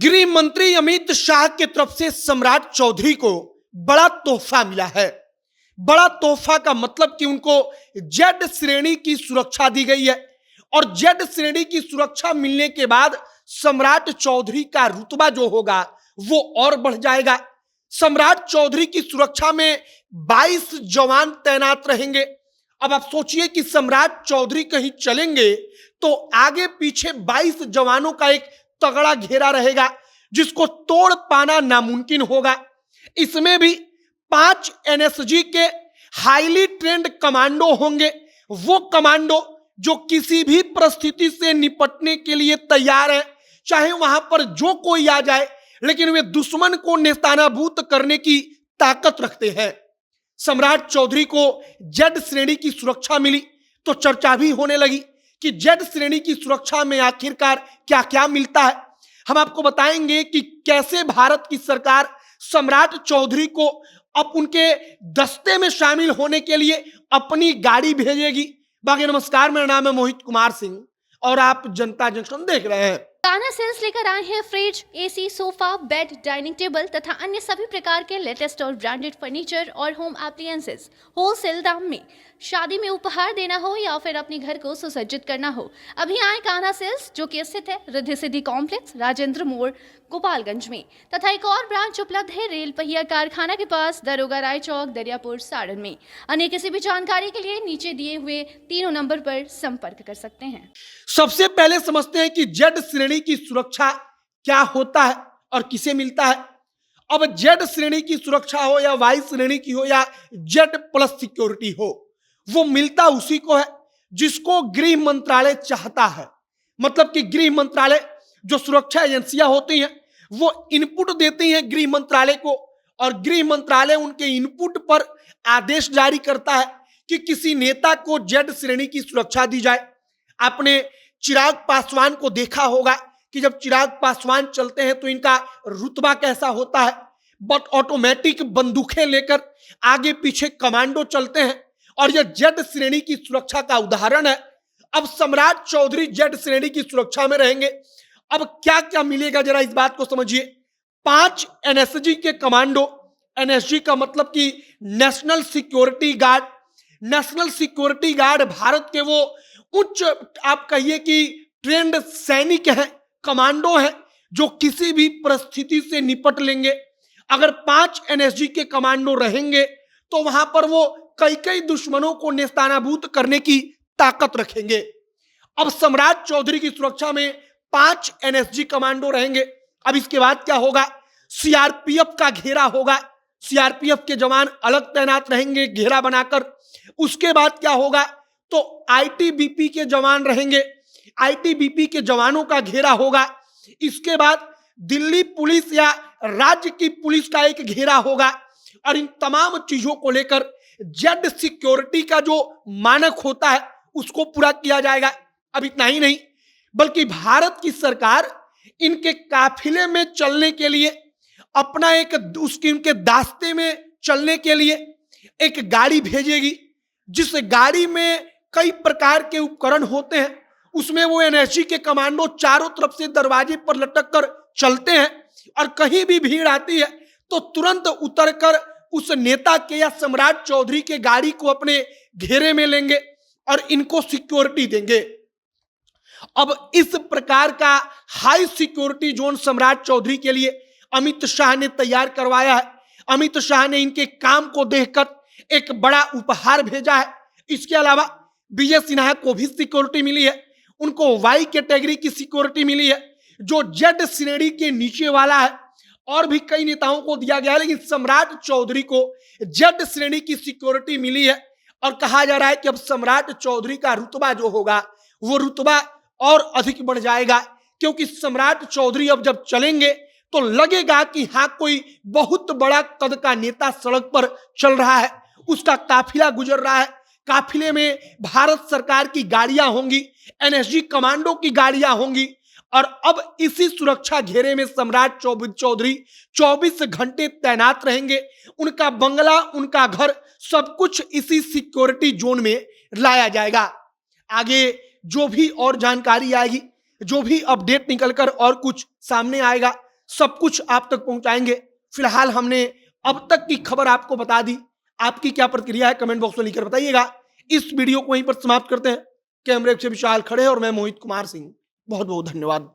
गृह मंत्री अमित शाह की तरफ से सम्राट चौधरी को बड़ा तोहफा मिला है। बड़ा तोहफा का मतलब कि उनको जेड श्रेणी की सुरक्षा दी गई है और जेड श्रेणी की सुरक्षा मिलने के बाद सम्राट चौधरी का रुतबा जो होगा वो और बढ़ जाएगा। सम्राट चौधरी की सुरक्षा में 22 जवान तैनात रहेंगे। अब आप सोचिए कि सम्राट चौधरी कहीं चलेंगे तो आगे पीछे 22 जवानों का एक तगड़ा घेरा रहेगा जिसको तोड़ पाना नामुमकिन होगा। इसमें भी 5 एनएसजी के हाईली ट्रेंड कमांडो होंगे, वो कमांडो जो किसी भी परिस्थिति से निपटने के लिए तैयार है, चाहे वहां पर जो कोई आ जाए, लेकिन वे दुश्मन को नेस्तानाबूद करने की ताकत रखते हैं। सम्राट चौधरी को जेड श्रेणी की सुरक्षा मिली तो चर्चा भी होने लगी कि जेड श्रेणी की सुरक्षा में आखिरकार क्या क्या मिलता है। हम आपको बताएंगे कि कैसे भारत की सरकार सम्राट चौधरी को अब उनके दस्ते में शामिल होने के लिए अपनी गाड़ी भेजेगी। बाकी नमस्कार, मेरा नाम है मोहित कुमार सिंह और आप जनता जंक्शन देख रहे हैं। कान्हा सेल्स लेकर आए हैं fridge, AC, sofa, bed, dining table तथा अन्य सभी प्रकार के लेटेस्ट और ब्रांडेड फर्नीचर और होम एप्लियंसेस होलसेल दाम में। शादी में उपहार देना हो या फिर अपने घर को सुसज्जित करना हो, अभी आए कान्हा सेल्स, जो कि स्थित है रिद्धि सिद्धि कॉम्प्लेक्स, राजेंद्र मोड़, गोपालगंज में। तथा एक और ब्रांच उपलब्ध है रेल पहिया कारखाना के पास, दरोगा राय चौक, दरियापुर, सारण में। अन्य किसी भी जानकारी के लिए नीचे दिए हुए तीनों नंबर पर संपर्क कर सकते हैं। सबसे पहले समझते हैं कि जेड श्रेणी की सुरक्षा क्या होता है और किसे मिलता है। अब जेड श्रेणी की सुरक्षा हो या वाई श्रेणी की हो या जेड प्लस सिक्योरिटी हो, वो मिलता उसी को है जिसको गृह मंत्रालय चाहता है। मतलब कि गृह मंत्रालय, जो सुरक्षा एजेंसियां होती हैं, वो इनपुट देती हैं गृह मंत्रालय को और गृह मंत्रालय उनके इनपुट पर आदेश जारी करता है कि किसी नेता को जेड श्रेणी की सुरक्षा दी जाए। आपने चिराग पासवान को देखा होगा कि जब चिराग पासवान चलते हैं तो इनका रुतबा कैसा होता है, बट ऑटोमेटिक बंदूकें लेकर आगे पीछे कमांडो चलते हैं और यह जेड श्रेणी की सुरक्षा का उदाहरण है। अब सम्राट चौधरी जेड श्रेणी की सुरक्षा में रहेंगे। अब क्या क्या मिलेगा जरा इस बात को समझिए। 5 एनएसजी के कमांडो, एनएसजी का मतलब कि national security guard. National security guard Bharat के वो उच्च, आप कहिए कि ट्रेंड सैनिक हैं, कमांडो हैं, जो किसी भी परिस्थिति से निपट लेंगे। अगर 5 एनएसजी के कमांडो रहेंगे तो वहां पर वो कई दुश्मनों को नेस्तानाबूद करने की ताकत रखेंगे। अब सम्राट चौधरी की सुरक्षा में 5 एनएसजी कमांडो रहेंगे। अब इसके बाद क्या होगा, सीआरपीएफ का घेरा होगा। सीआरपीएफ के जवान अलग तैनात रहेंगे घेरा बनाकर। उसके बाद क्या होगा, तो आईटीबीपी के जवान रहेंगे, आईटीबीपी के जवानों का घेरा होगा। इसके बाद दिल्ली पुलिस या राज्य की पुलिस का एक घेरा होगा और इन तमाम चीजों को लेकर जेड सिक्योरिटी का जो मानक होता है उसको पूरा किया जाएगा। अब इतना ही नहीं, बल्कि भारत की सरकार इनके काफिले में चलने के लिए अपना उनके दास्ते में चलने के लिए एक गाड़ी भेजेगी, जिस गाड़ी में कई प्रकार के उपकरण होते हैं। उसमें वो एनएसजी के कमांडो चारों तरफ से दरवाजे पर लटक कर चलते हैं और कहीं भी भीड़ आती है तो तुरंत उतरकर उस नेता के या सम्राट चौधरी के गाड़ी को अपने घेरे में लेंगे और इनको सिक्योरिटी देंगे। अब इस प्रकार का हाई सिक्योरिटी जोन सम्राट चौधरी के लिए अमित शाह ने तैयार करवाया है। अमित शाह ने इनके काम को देखकर एक बड़ा उपहार भेजा है। इसके अलावा विजय सिन्हा को भी सिक्योरिटी मिली है, उनको वाई कैटेगरी की सिक्योरिटी मिली है जो जेड श्रेणी के नीचे वाला है। और भी कई नेताओं को दिया गया है, लेकिन सम्राट चौधरी को जेड श्रेणी की सिक्योरिटी मिली है और कहा जा रहा है कि अब सम्राट चौधरी का रुतबा जो होगा वो रुतबा और अधिक बढ़ जाएगा, क्योंकि सम्राट चौधरी अब जब चलेंगे तो लगेगा कि हाँ, कोई बहुत बड़ा कद का नेता सड़क पर चल रहा है, उसका काफिला गुजर रहा है। काफिले में भारत सरकार की गाड़ियां होंगी, एनएसजी कमांडो की गाड़ियां होंगी और अब इसी सुरक्षा घेरे में सम्राट चौधरी 24 घंटे तैनात रहेंगे। उनका बंगला, उनका घर, सब कुछ इसी सिक्योरिटी जोन में लाया जाएगा। आगे जो भी और जानकारी आएगी, जो भी अपडेट निकलकर और कुछ सामने आएगा, सब कुछ आप तक पहुंचाएंगे। फिलहाल हमने अब तक की खबर आपको बता दी। आपकी क्या प्रतिक्रिया है कमेंट बॉक्स में लिखकर बताइएगा। इस वीडियो को वहीं पर समाप्त करते हैं। कैमरे से विशाल खड़े और मैं मोहित कुमार सिंह। बहुत बहुत धन्यवाद।